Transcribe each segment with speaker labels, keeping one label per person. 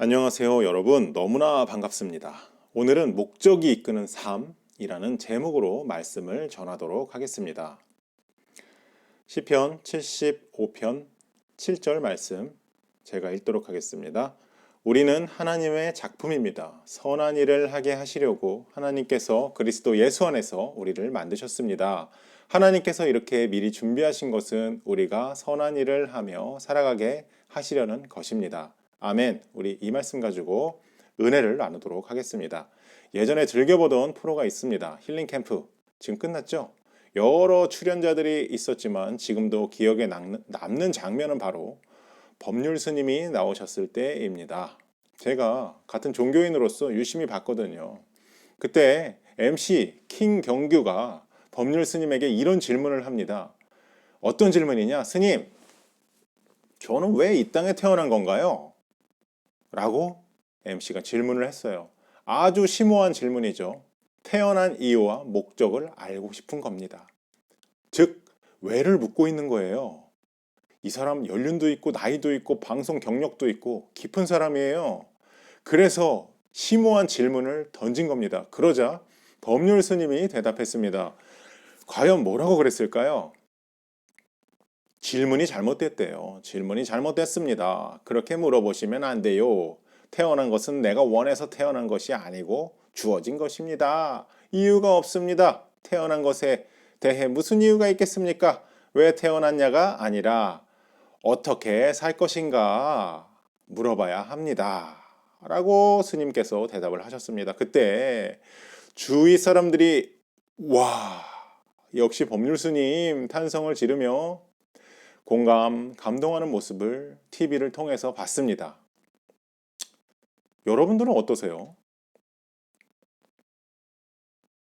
Speaker 1: 안녕하세요, 여러분. 너무나 반갑습니다. 오늘은 목적이 이끄는 삶이라는 제목으로 말씀을 전하도록 하겠습니다. 시편 75편 7절 말씀 제가 읽도록 하겠습니다. 우리는 하나님의 작품입니다. 선한 일을 하게 하시려고 하나님께서 그리스도 예수 안에서 우리를 만드셨습니다. 하나님께서 이렇게 미리 준비하신 것은 우리가 선한 일을 하며 살아가게 하시려는 것입니다. 아멘. 우리 이 말씀 가지고 은혜를 나누도록 하겠습니다. 예전에 즐겨보던 프로가 있습니다. 힐링 캠프. 지금 끝났죠? 여러 출연자들이 있었지만 지금도 기억에 남는 장면은 바로 법률 스님이 나오셨을 때입니다. 제가 같은 종교인으로서 유심히 봤거든요. 그때 MC 킹 경규가 법률 스님에게 이런 질문을 합니다. 어떤 질문이냐? 스님, 저는 왜 이 땅에 태어난 건가요? 라고 MC가 질문을 했어요. 아주 심오한 질문이죠. 태어난 이유와 목적을 알고 싶은 겁니다. 즉, 왜를 묻고 있는 거예요. 이 사람 연륜도 있고 나이도 있고 방송 경력도 있고 깊은 사람이에요. 그래서 심오한 질문을 던진 겁니다. 그러자 법률 스님이 대답했습니다. 과연 뭐라고 그랬을까요? 질문이 잘못됐대요. 질문이 잘못됐습니다. 그렇게 물어보시면 안 돼요. 태어난 것은 내가 원해서 태어난 것이 아니고 주어진 것입니다. 이유가 없습니다. 태어난 것에 대해 무슨 이유가 있겠습니까? 왜 태어났냐가 아니라 어떻게 살 것인가 물어봐야 합니다. 라고 스님께서 대답을 하셨습니다. 그때 주위 사람들이 와, 역시 법률 스님 탄성을 지르며 감동하는 모습을 TV를 통해서 봤습니다. 여러분들은 어떠세요?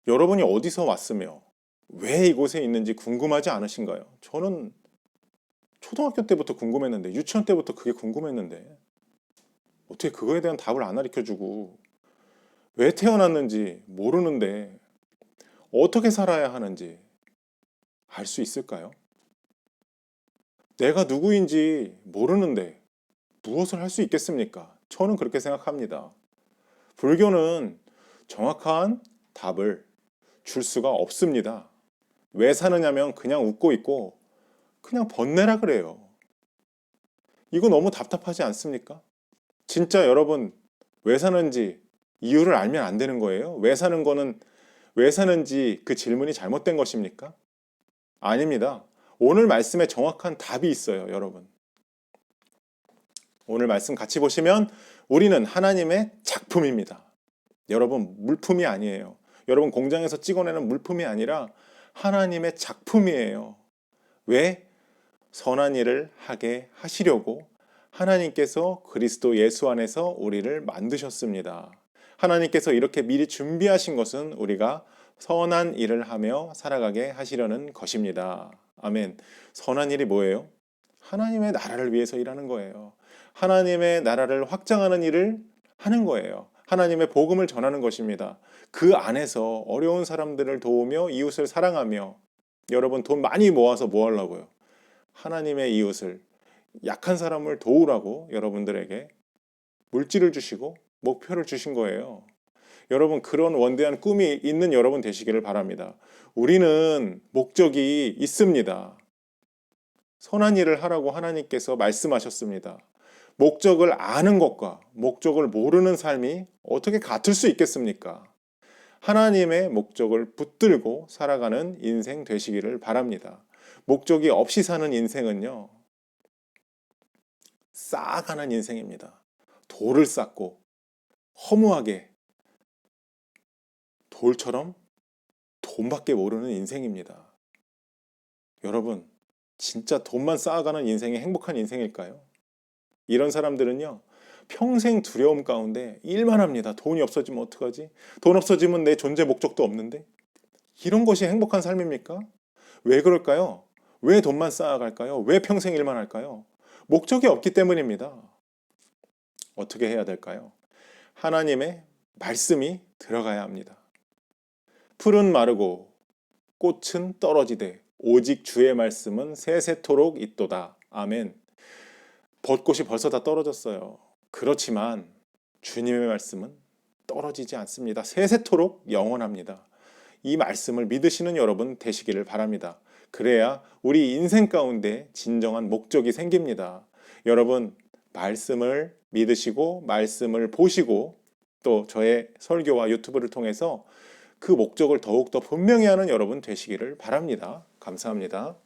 Speaker 1: 여러분이 어디서 왔으며 왜 이곳에 있는지 궁금하지 않으신가요? 저는 초등학교 때부터 궁금했는데, 유치원 때부터 그게 궁금했는데, 어떻게 그거에 대한 답을 안 가르쳐주고, 왜 태어났는지 모르는데, 어떻게 살아야 하는지 알 수 있을까요? 내가 누구인지 모르는데, 무엇을 할 수 있겠습니까? 저는 그렇게 생각합니다. 불교는 정확한 답을 줄 수가 없습니다. 왜 사느냐면 그냥 웃고 있고, 그냥 번뇌라 그래요. 이거 너무 답답하지 않습니까? 진짜 여러분, 왜 사는지 이유를 알면 안 되는 거예요? 왜 사는지 그 질문이 잘못된 것입니까? 아닙니다. 오늘 말씀에 정확한 답이 있어요, 여러분. 오늘 말씀 같이 보시면 우리는 하나님의 작품입니다. 여러분, 물품이 아니에요. 여러분, 공장에서 찍어내는 물품이 아니라 하나님의 작품이에요. 왜? 선한 일을 하게 하시려고 하나님께서 그리스도 예수 안에서 우리를 만드셨습니다. 하나님께서 이렇게 미리 준비하신 것은 우리가 선한 일을 하며 살아가게 하시려는 것입니다. 아멘. 선한 일이 뭐예요? 하나님의 나라를 위해서 일하는 거예요. 하나님의 나라를 확장하는 일을 하는 거예요. 하나님의 복음을 전하는 것입니다. 그 안에서 어려운 사람들을 도우며 이웃을 사랑하며 여러분 돈 많이 모아서 뭐 하려고요? 하나님의 이웃을 약한 사람을 도우라고 여러분들에게 물질을 주시고 목표를 주신 거예요. 여러분 그런 원대한 꿈이 있는 여러분 되시기를 바랍니다. 우리는 목적이 있습니다. 선한 일을 하라고 하나님께서 말씀하셨습니다. 목적을 아는 것과 목적을 모르는 삶이 어떻게 같을 수 있겠습니까? 하나님의 목적을 붙들고 살아가는 인생 되시기를 바랍니다. 목적이 없이 사는 인생은요, 쌓아가는 인생입니다. 돌을 쌓고 허무하게 돌처럼 돈밖에 모르는 인생입니다. 여러분, 진짜 돈만 쌓아가는 인생이 행복한 인생일까요? 이런 사람들은요, 평생 두려움 가운데 일만 합니다. 돈이 없어지면 어떡하지? 돈 없어지면 내 존재 목적도 없는데? 이런 것이 행복한 삶입니까? 왜 그럴까요? 왜 돈만 쌓아갈까요? 왜 평생 일만 할까요? 목적이 없기 때문입니다. 어떻게 해야 될까요? 하나님의 말씀이 들어가야 합니다. 풀은 마르고 꽃은 떨어지되 오직 주의 말씀은 세세토록 있도다. 아멘. 벚꽃이 벌써 다 떨어졌어요. 그렇지만 주님의 말씀은 떨어지지 않습니다. 세세토록 영원합니다. 이 말씀을 믿으시는 여러분 되시기를 바랍니다. 그래야 우리 인생 가운데 진정한 목적이 생깁니다. 여러분, 말씀을 믿으시고 말씀을 보시고 또 저의 설교와 유튜브를 통해서 그 목적을 더욱더 분명히 하는 여러분 되시기를 바랍니다. 감사합니다.